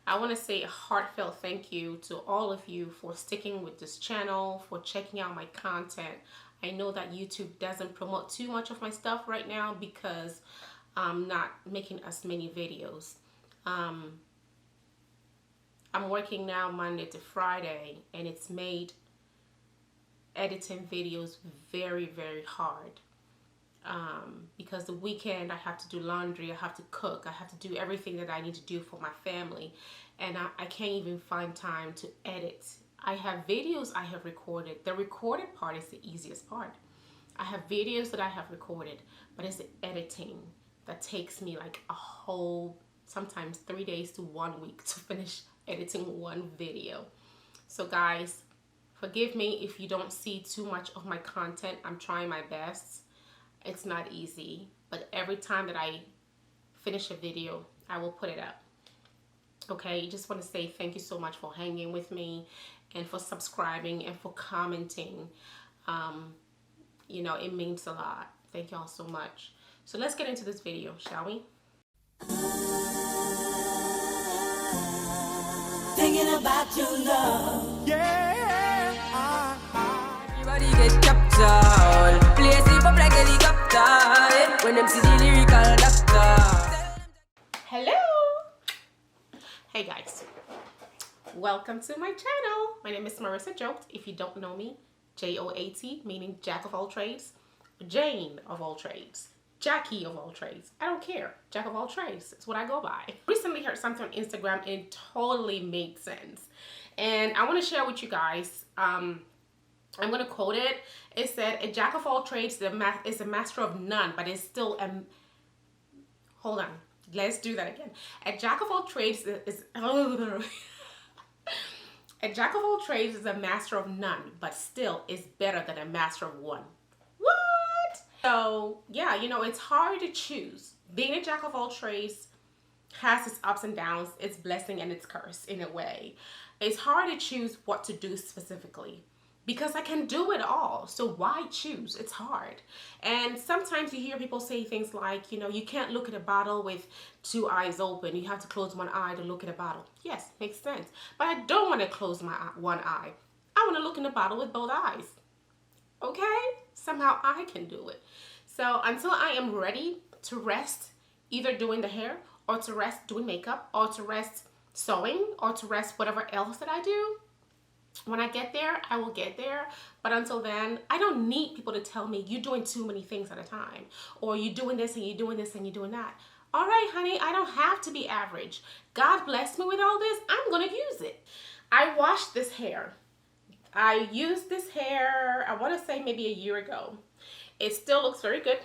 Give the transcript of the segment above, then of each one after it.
I want to say a heartfelt thank you to all of you for sticking with this channel, for checking out my content. I know that YouTube doesn't promote too much of my stuff right now because I'm not making as many videos. I'm working now Monday to Friday, and it's made editing videos very, very hard. Because the weekend I have to do laundry, I have to cook, I have to do everything that I need to do for my family, and I can't even find time to edit. I have videos I have recorded. The recorded part is the easiest part. I have videos that I have recorded, but it's the editing that takes me like a whole, sometimes 3 days to 1 week to finish editing one video. So guys, forgive me if you don't see too much of my content. I'm trying my best. It's not easy, but every time that I finish a video, I will put it up. Okay, just want to say thank you so much for hanging with me and for subscribing and for commenting. You know, it means a lot. Thank y'all so much. So let's get into this video, shall we? Thinking about your love. Yeah. Everybody get captured. Place it up like helicopter. When them see the lyrical doctor. Hello. Hey guys. Welcome to my channel. My name is Marissa Joat. If you don't know me, J-O-A-T, meaning Jack of all trades, Jane of all trades, Jackie of all trades. I don't care. Jack of all trades. It's what I go by. Recently heard something on Instagram and it totally made sense. And I want to share with you guys. I'm going to quote it. It said, a jack of all trades is a master of none, but is still a... Hold on. Let's do that again. A jack of all trades is... A jack of all trades is a master of none, but still is better than a master of one. What? So, yeah, you know, it's hard to choose. Being a jack of all trades has its ups and downs, its blessing and its curse in a way. It's hard to choose what to do specifically because I can do it all. So why choose? It's hard. And sometimes you hear people say things like, you know, you can't look at a bottle with two eyes open. You have to close one eye to look at a bottle. Yes, makes sense. But I don't want to close my one eye. I want to look in the bottle with both eyes. Okay? Somehow I can do it. So until I am ready to rest, either doing the hair or to rest doing makeup or to rest sewing or to rest whatever else that I do, when I get there, I will get there. But until then, I don't need people to tell me you're doing too many things at a time, or you're doing this and you're doing this and you're doing that. All right, honey, I don't have to be average. God blessed me with all this. I'm going to use it. I washed this hair. I used this hair, I want to say maybe a year ago. It still looks very good.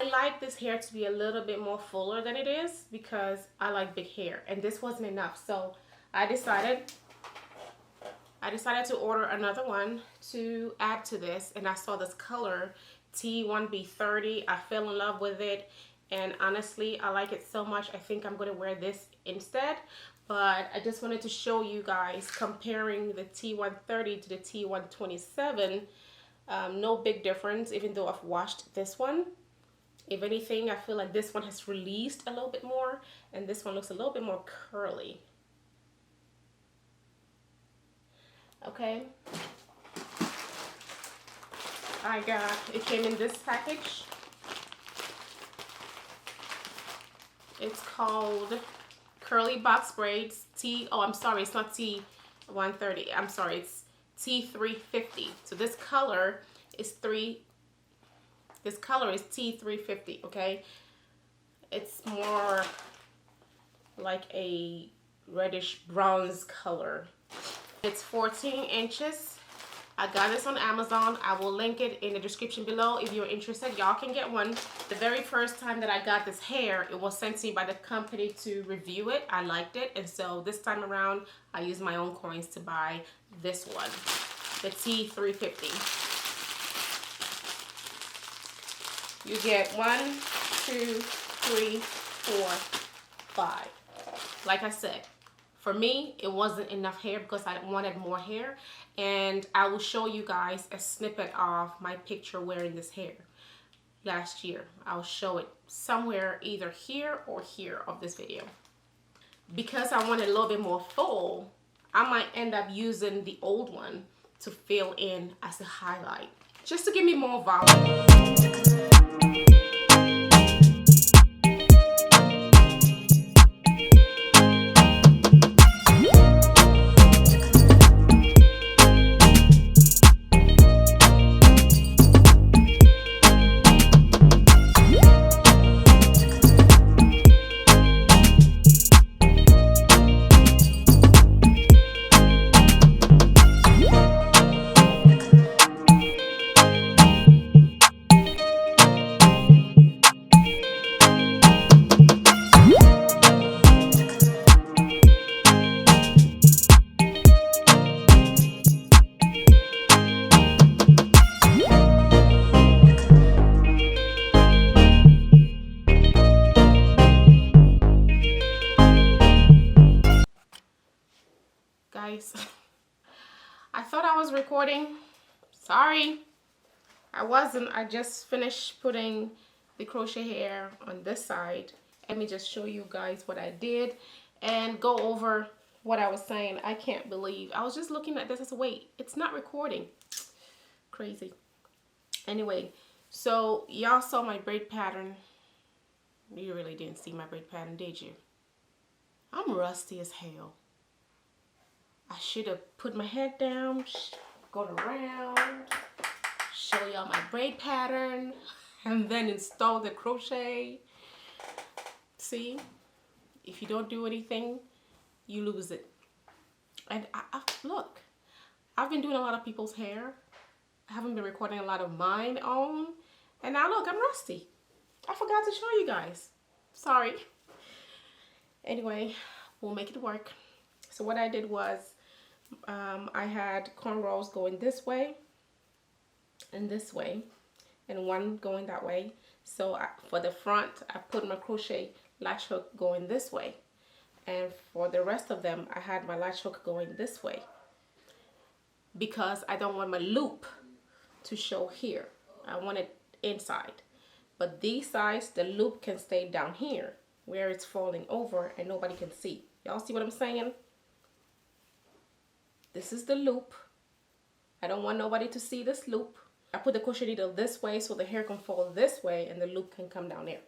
I like this hair to be a little bit more fuller than it is because I like big hair, and this wasn't enough. So I decided to order another one to add to this, and I saw this color T1B30. I fell in love with it, and honestly I like it so much I think I'm going to wear this instead. But I just wanted to show you guys comparing the T130 to the T127. No big difference, even though I've washed this one. If anything, I feel like this one has released a little bit more, and this one looks a little bit more curly. Okay, it came in this package. It's called Curly Box Braids I'm sorry, it's not T130. I'm sorry, it's T350. So this color is T350, okay? It's more like a reddish bronze color. It's 14 inches. I got this on Amazon. I will link it in the description below. If you're interested, y'all can get one. The very first time that I got this hair, it was sent to me by the company to review it. I liked it, and so this time around, I used my own coins to buy this one, the T350. You get 1, 2, 3, 4, 5. Like I said, for me, it wasn't enough hair because I wanted more hair, and I will show you guys a snippet of my picture wearing this hair last year. I'll show it somewhere either here or here of this video. because I want it a little bit more full, I might end up using the old one to fill in as a highlight, just to give me more volume. Guys, I thought I was recording. Sorry, I wasn't. I just finished putting the crochet hair on this side. Let me just show you guys what I did and go over what I was saying. I can't believe I was just looking at this. I said, wait, it's not recording. Crazy. Anyway, so y'all saw my braid pattern. You really didn't see my braid pattern, did you? I'm rusty as hell. I should have put my head down, gone around, show y'all my braid pattern, and then install the crochet. See, if you don't do anything, you lose it. And look, I've been doing a lot of people's hair. I haven't been recording a lot of mine own. And now look, I'm rusty. I forgot to show you guys. Sorry. Anyway, we'll make it work. So what I did was, I had cornrows going this way and this way, and one going that way. So for the front, I put my crochet latch hook going this way, and for the rest of them, I had my latch hook going this way because I don't want my loop to show here. I want it inside, but these sides, the loop can stay down here where it's falling over and nobody can see. Y'all see what I'm saying? This is the loop. I don't want nobody to see this loop. I put the crochet needle this way so the hair can fall this way and the loop can come down there.